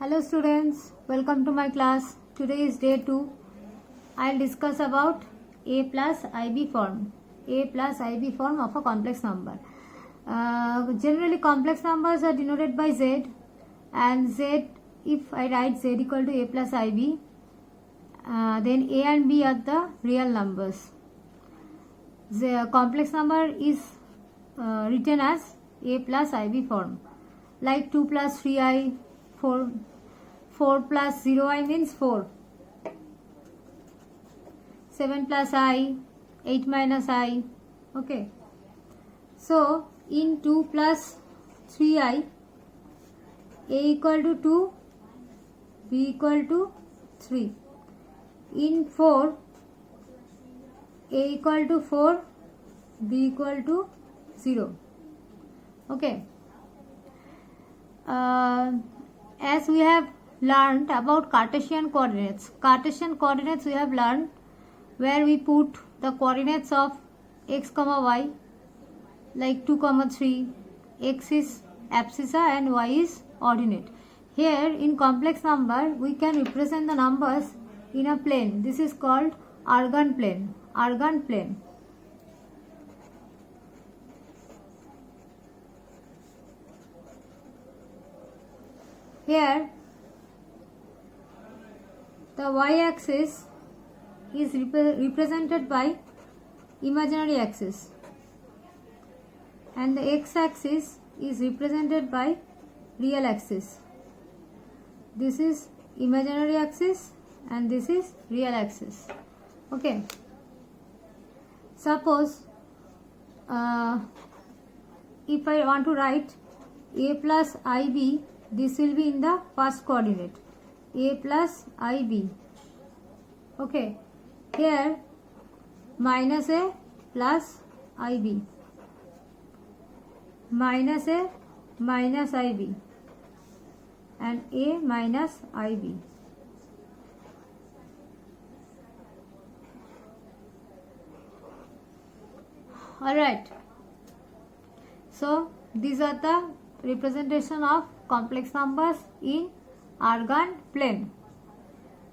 Hello students, welcome to my class. Today is day 2. I'll discuss about A plus IB form. A plus IB form of a complex number. Generally complex numbers are denoted by Z, and Z, if I write Z equal to A plus IB, then A and B are the real numbers. The complex number is written as A plus IB form, like 2 plus 3i, 4 plus 0i means 4, 7 plus I, 8 minus I. Okay, so in 2 plus 3i, A equal to 2, B equal to 3. In 4, A equal to 4, B equal to 0. Okay. As we have learned about Cartesian coordinates. Cartesian coordinates we have learned where we put the coordinates of x comma y, like 2 comma 3. X is abscissa and y is ordinate. Here in complex number we can represent the numbers in a plane. This is called Argand plane. Argand plane. Here the y-axis is represented by imaginary axis and the x-axis is represented by real axis. This is imaginary axis and this is real axis. Okay. Suppose if I want to write A plus IB, this will be in the first coordinate. A plus IB. Okay. Here minus A plus IB. Minus A minus IB. And A minus IB. Alright. So these are the representation of complex numbers in Argand plane.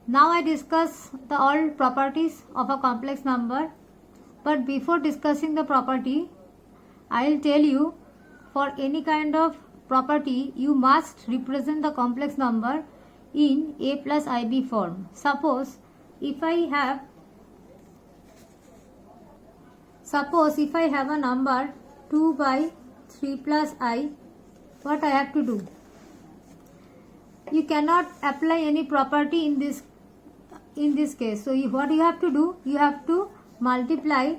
Now I discuss the all properties of a complex number, but before discussing the property, I will tell you for any kind of property you must represent the complex number in A plus IB form. Suppose if I have a number 2 by 3 plus I, what I have to do? You cannot apply any property in this case. So what you have to do? You have to multiply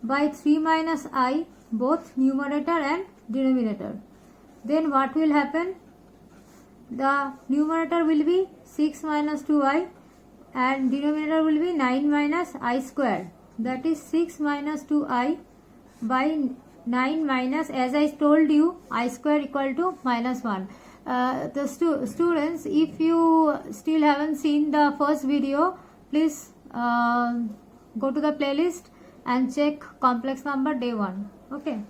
by 3 minus I both numerator and denominator. Then what will happen? The numerator will be 6 minus 2i and denominator will be 9 minus I square. That is 6 minus 2i by 9 minus, as I told you, I square equal to minus 1. The students, if you still haven't seen the first video, please go to the playlist and check complex number day 1. Okay.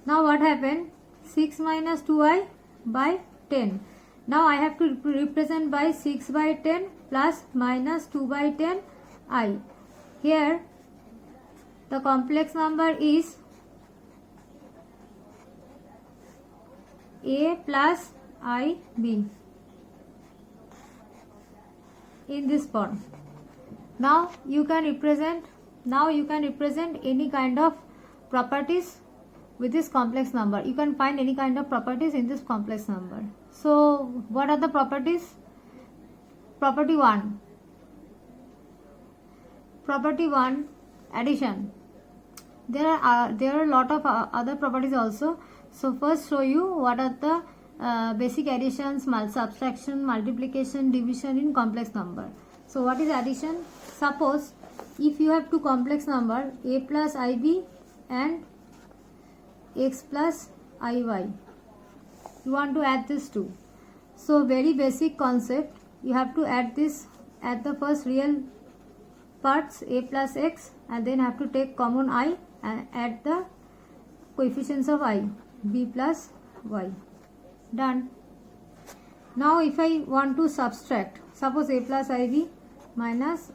Now what happened? 6 minus 2i by 10. Now I have to represent by 6 by 10 plus minus 2 by 10 I. Here the complex number is A plus IB in this form. Now you can represent any kind of properties with this complex number. You can find any kind of properties in this complex number. So what are the properties? Property 1. Property 1, addition. There are a lot of other properties also. So first show you what are the basic additions, subtraction, multiplication, division in complex number. So what is addition? Suppose if you have two complex number A plus IB and X plus IY, you want to add this two. So very basic concept, you have to add this at the first real parts A plus X and then have to take common I and add the coefficients of I, B plus Y. Done. Now if I want to subtract, suppose a plus ib minus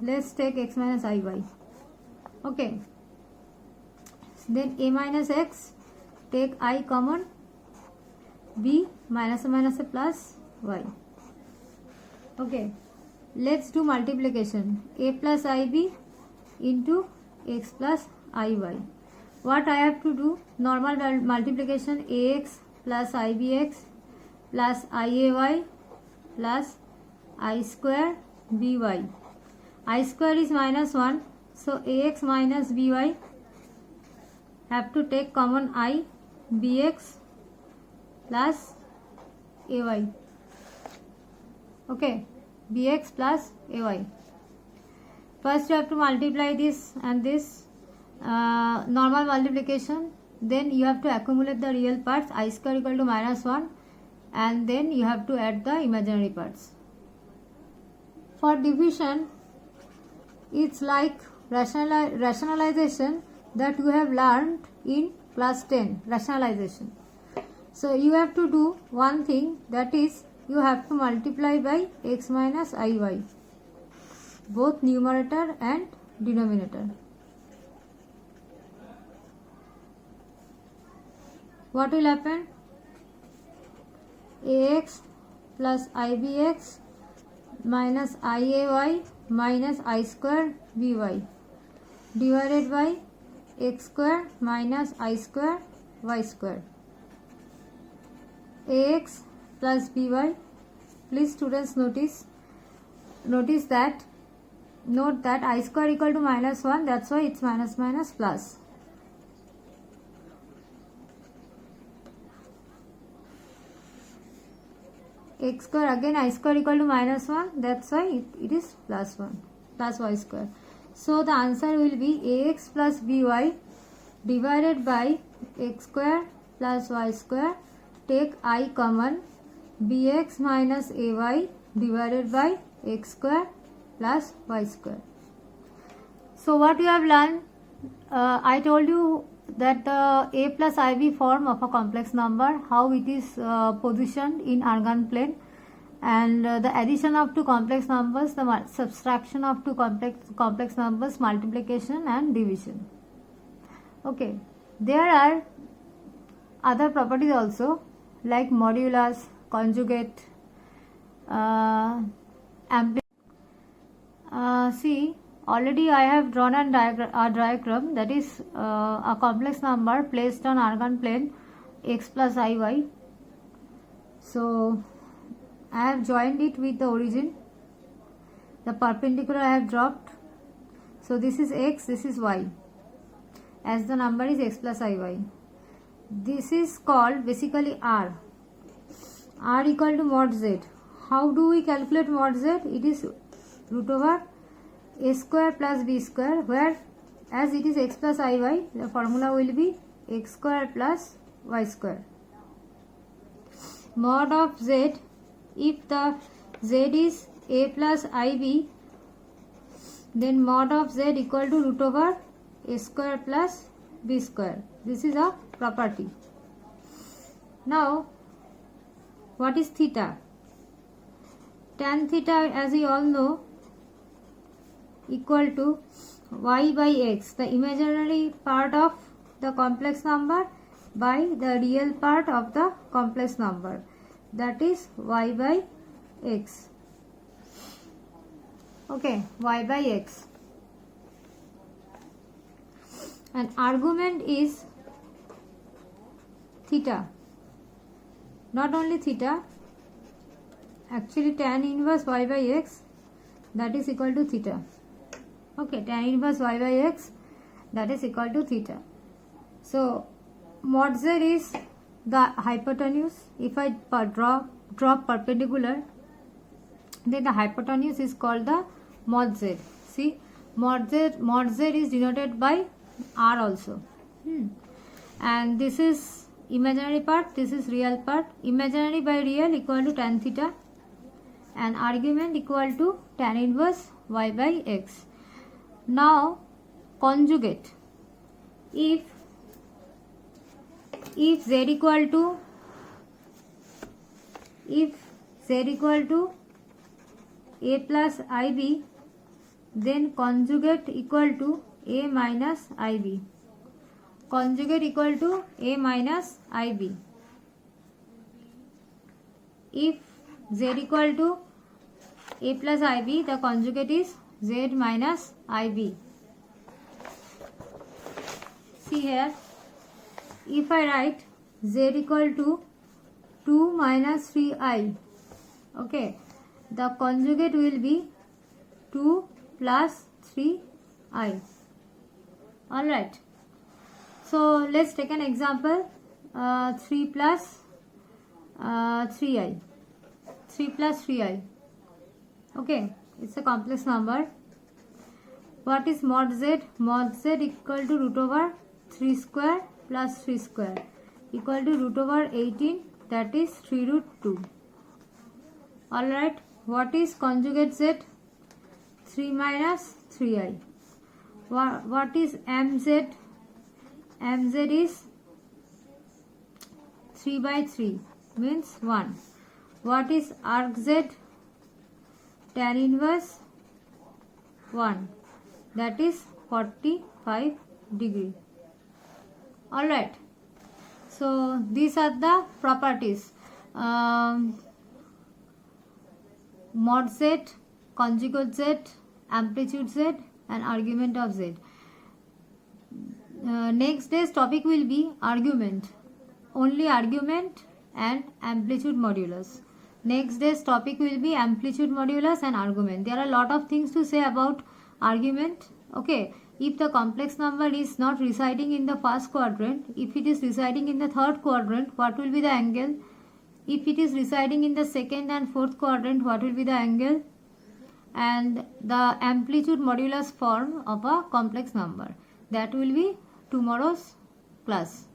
let's take x minus iy. Okay, then a minus x, take I common, b minus a plus y. Okay, let's do multiplication. A plus ib into x plus iy. What I have to do? Normal multiplication, ax plus ibx plus iay plus I square by. I square is minus 1, so ax minus by have to take common I, bx plus ay. Okay, bx plus ay. First you have to multiply this and this, normal multiplication, then you have to accumulate the real parts, I square equal to minus 1, and then you have to add the imaginary parts. For division, it's like rationalization that you have learned in class 10, rationalization. So you have to do one thing, that is you have to multiply by x minus iy, both numerator and denominator. What will happen? Ax plus ibx minus iay minus I square by divided by x square minus I square y square. Ax plus by, please students note that I square equal to minus 1, that's why it's minus plus. X square, again I square equal to minus 1, that's why it is plus 1 plus y square. So the answer will be ax plus by divided by x square plus y square, take I common, bx minus ay divided by x square plus y square. So what you have learned, I told you that the a plus ib form of a complex number, how it is positioned in Argand plane, and the addition of two complex numbers, the subtraction of two complex numbers, multiplication and division. Okay, there are other properties also, like modulus, conjugate, see, already I have drawn a diagram, that is a complex number placed on Argand plane x plus iy. So I have joined it with the origin, the perpendicular I have dropped, so this is x, this is y, as the number is x plus iy. This is called basically r equal to mod z. How do we calculate mod z? It is root over a square plus b square, where as it is x plus iy, the formula will be x square plus y square. Mod of z, if the z is a plus ib, then mod of z equal to root over a square plus b square. This is a property. Now what is theta? Tan theta, as we all know, equal to y by x, the imaginary part of the complex number by the real part of the complex number, that is y by x. Okay, y by x. And argument is theta. Not only theta, actually tan inverse y by x, that is equal to theta. Okay, tan inverse y by x, that is equal to theta. So mod z is the hypotenuse. If I draw perpendicular, then the hypotenuse is called the mod z. See, mod z is denoted by r also. And this is imaginary part, this is real part. Imaginary by real equal to tan theta, and argument equal to tan inverse y by x. Now conjugate. If z equal to if z equal to a plus ib, then conjugate equal to a minus ib. Conjugate equal to a minus ib. If z equal to a plus ib, the conjugate is z minus ib. See here, if I write z equal to 2 minus 3i, okay, the conjugate will be 2 plus 3i. Alright, so let's take an example. 3 plus 3i. 3 plus 3i. Okay, it's a complex number. What is mod z? Mod z equal to root over 3 square plus 3 square equal to root over 18, that is 3 root 2. Alright, what is conjugate z? 3 minus 3i. What is mz? Mz is 3 by 3, means 1. What is arc z? Tan inverse 1, that is 45 degree. Alright, so these are the properties. Mod z, conjugate z, amplitude z, and argument of z. Next day's topic will be argument, only argument and amplitude modulus. Next day's topic will be amplitude modulus and argument. There are a lot of things to say about argument. Okay, if the complex number is not residing in the first quadrant, if it is residing in the third quadrant, what will be the angle? If it is residing in the second and fourth quadrant, what will be the angle? And the amplitude modulus form of a complex number, that will be tomorrow's class.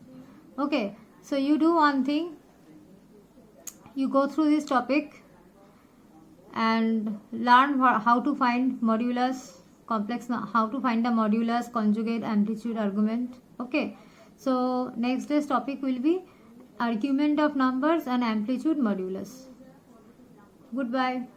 Okay, so you do one thing, you go through this topic and learn how to find modulus, how to find the modulus, conjugate, amplitude, argument. Okay, so next day's topic will be argument of numbers and amplitude modulus. Goodbye.